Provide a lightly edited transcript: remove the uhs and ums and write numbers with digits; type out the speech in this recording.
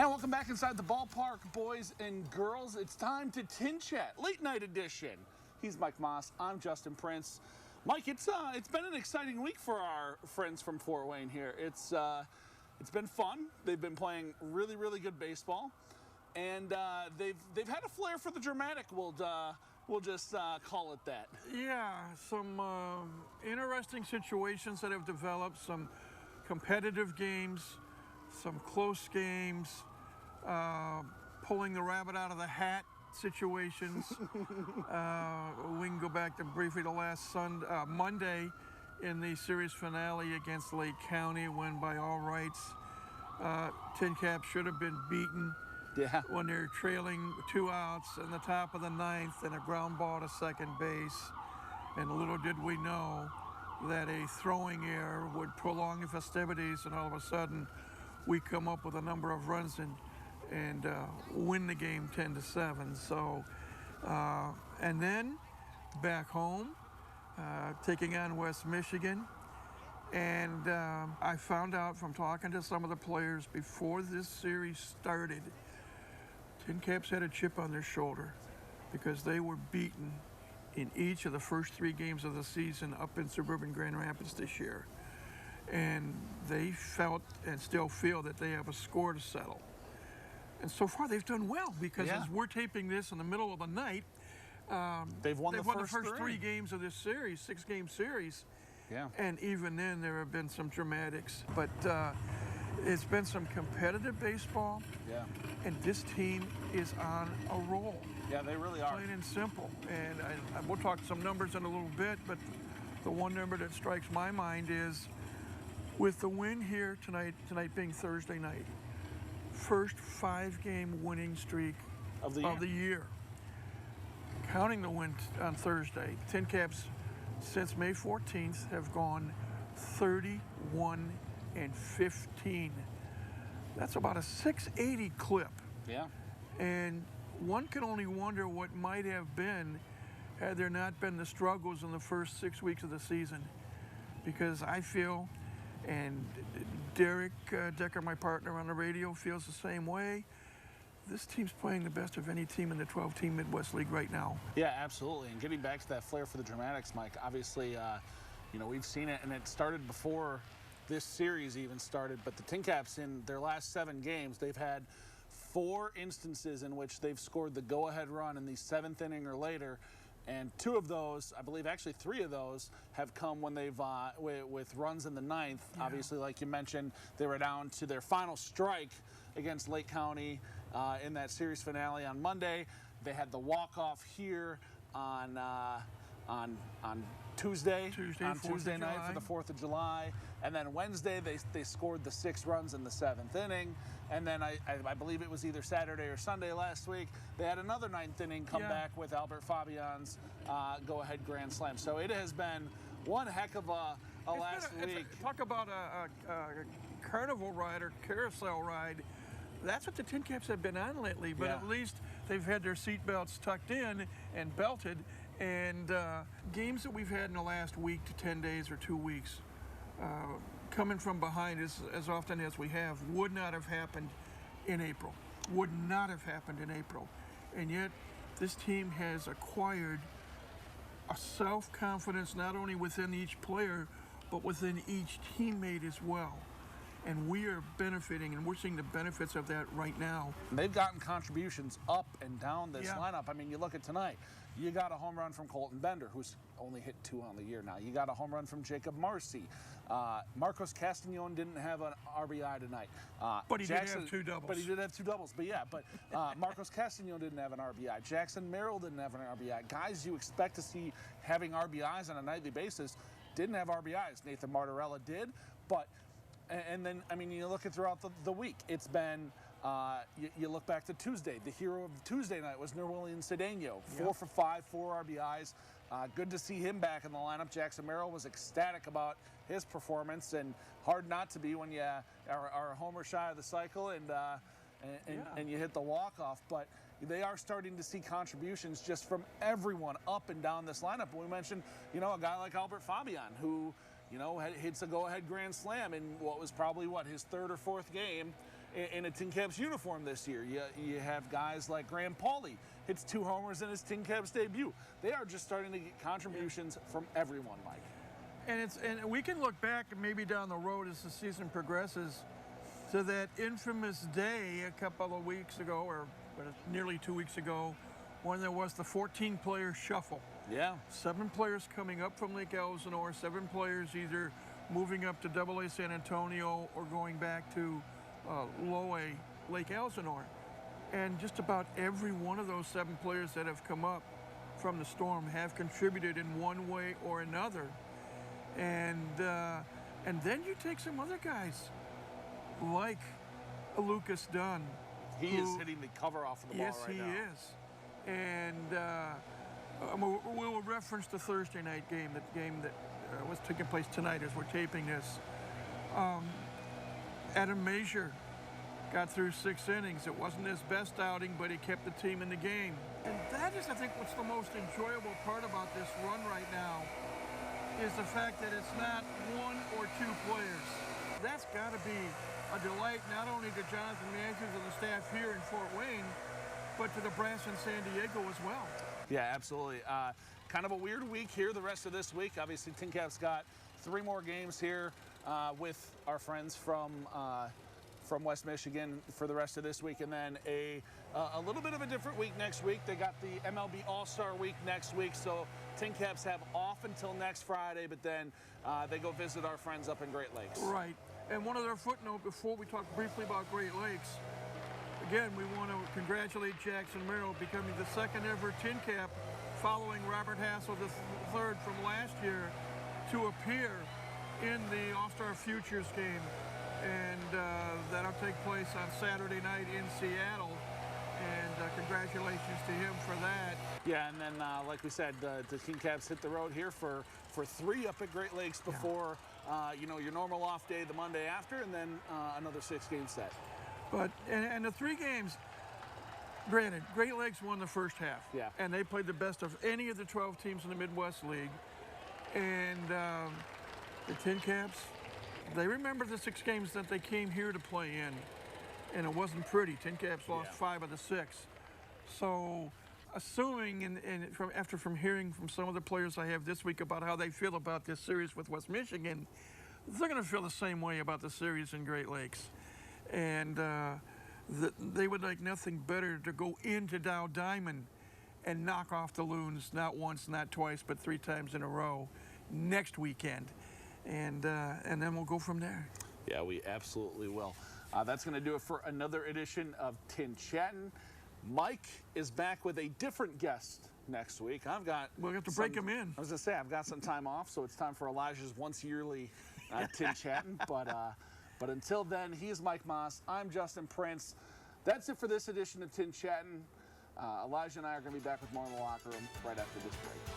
And welcome back inside the ballpark, boys and girls. It's time to Tin Chat, late night edition. He's Mike Maahs. I'm Justin Prince. Mike, it's been an exciting week for our friends from Fort Wayne here. It's been fun. They've been playing really good baseball, and they've had a flair for the dramatic. We'll just call it that. Yeah, some interesting situations that have developed, some competitive games, some close games, pulling the rabbit out of the hat situations. We can go back to briefly to last Monday in the series finale against Lake County, when by all rights TinCaps should have been beaten. Yeah. When they're trailing 2 outs in the top of the ninth and a ground ball to second base. And little did we know that a throwing error would prolong the festivities, and all of a sudden we come up with a number of runs and win the game 10-7. So, and then back home, taking on West Michigan. And I found out from talking to some of the players before this series started, TinCaps had a chip on their shoulder because they were beaten in each of the first 3 games of the season up in suburban Grand Rapids this year. And they felt and still feel that they have a score to settle. And so far they've done well, because as we're taping this in the middle of the night, they've won the first 3 games of this series, 6-game series. Yeah. And even then there have been some dramatics. But it's been some competitive baseball. Yeah. And this team is on a roll. Yeah, they really are. Plain and simple. And we'll talk some numbers in a little bit, but the one number that strikes my mind is, with the win here tonight being Thursday night, first 5-game winning streak of the year. Counting the win on Thursday, TinCaps since May 14th have gone 31-15. That's about a 680 clip. Yeah. And one can only wonder what might have been had there not been the struggles in the first 6 weeks of the season. Because I feel, and Derek Decker, my partner on the radio, feels the same way, this team's playing the best of any team in the 12-team Midwest League right now. Yeah, absolutely. And getting back to that flair for the dramatics, Mike, obviously, we've seen it, and it started before this series even started, but the TinCaps, in their last 7 games, they've had 4 instances in which they've scored the go-ahead run in the 7th inning or later, and 2 of those, I believe actually 3 of those, have come when they've with runs in the 9th. Yeah. Obviously, like you mentioned, they were down to their final strike against Lake County in that series finale on Monday. They had the walk-off here on Tuesday night for the 4th of July. And then Wednesday, they scored the 6 runs in the 7th inning. And then I believe it was either Saturday or Sunday last week, they had another 9th inning come back with Albert Fabian's go-ahead grand slam. So it has been one heck of a last week. Talk about a carnival ride or carousel ride. That's what the TinCaps have been on lately, but at least they've had their seatbelts tucked in and belted. And games that we've had in the last week to 10 days or 2 weeks, coming from behind as often as we have, would not have happened in April. Would not have happened in April. And yet, this team has acquired a self-confidence not only within each player, but within each teammate as well. And we are benefiting, and we're seeing the benefits of that right now. They've gotten contributions up and down this lineup. I mean, you look at tonight, you got a home run from Colton Bender, who's only hit 2 on the year now. You got a home run from Jacob Marcy. Marcos Castañon didn't have an RBI tonight. But he did have 2 doubles. But he did have 2 doubles. But yeah, Marcos Castañon didn't have an RBI. Jackson Merrill didn't have an RBI. Guys you expect to see having RBIs on a nightly basis didn't have RBIs. Nathan Martorella did, but and then, I mean, you look at throughout the week, it's been, you look back to Tuesday. The hero of Tuesday night was Nerwillian Cedeno. 4 for 5, 4 RBIs. Good to see him back in the lineup. Jackson Merrill was ecstatic about his performance, and hard not to be when you are a homer shy of the cycle and you hit the walk-off. But they are starting to see contributions just from everyone up and down this lineup. We mentioned, a guy like Albert Fabian, who, hits a go-ahead grand slam in what was probably, his 3rd or 4th game. in a TinCaps uniform this year. You have guys like Graham Pauly, hits 2 homers in his TinCaps debut. They are just starting to get contributions from everyone, Mike. And we can look back maybe down the road as the season progresses to that infamous day a couple of weeks ago, or nearly 2 weeks ago, when there was the 14-player shuffle. Yeah. 7 players coming up from Lake Elsinore, 7 players either moving up to AA San Antonio or going back to low A Lake Elsinore. And just about every one of those 7 players that have come up from the Storm have contributed in one way or another. And then you take some other guys like Lucas Dunn. He is hitting the cover off of the ball right now. Yes, he is. And we'll reference the Thursday night game, that was taking place tonight as we're taping this. Adam Major got through 6 innings. It wasn't his best outing, but he kept the team in the game. And that is, I think, what's the most enjoyable part about this run right now, is the fact that it's not 1 or 2 players. That's got to be a delight not only to Jonathan Matthews and the staff here in Fort Wayne, but to the brass in San Diego as well. Yeah, absolutely. Kind of a weird week here the rest of this week. Obviously, TinCaps got 3 more games here with our friends from West Michigan for the rest of this week, and then a little bit of a different week next week. They got the MLB All-Star Week next week, so TinCaps have off until next Friday, but then they go visit our friends up in Great Lakes. Right. And one other footnote before we talk briefly about Great Lakes. Again, we want to congratulate Jackson Merrill becoming the 2nd ever TinCap, following Robert Hassel III from last year, to appear in the All-Star Futures game. And that'll take place on Saturday night in Seattle. And congratulations to him for that. Yeah, and then like we said, the TinCaps hit the road here for 3 up at Great Lakes before your normal off day the Monday after, and then another 6-game set. But and the 3 games, granted, Great Lakes won the first half. Yeah. And they played the best of any of the 12 teams in the Midwest League. And the TinCaps, they remember the 6 games that they came here to play in, and it wasn't pretty. TinCaps lost 5 of the 6. So, assuming, after hearing from some of the players I have this week about how they feel about this series with West Michigan, they're going to feel the same way about the series in Great Lakes. And they would like nothing better to go into Dow Diamond and knock off the Loons, not once, not twice, but 3 times in a row next weekend. And then we'll go from there. Yeah, we absolutely will. That's going to do it for another edition of TinChattin. Mike is back with a different guest next week. We'll have to break him in. I was going to say, I've got some time off, so it's time for Elijah's once-yearly TinChattin. But until then, he's Mike Maahs. I'm Justin Prince. That's it for this edition of TinChattin. Elijah and I are going to be back with more in the locker room right after this break.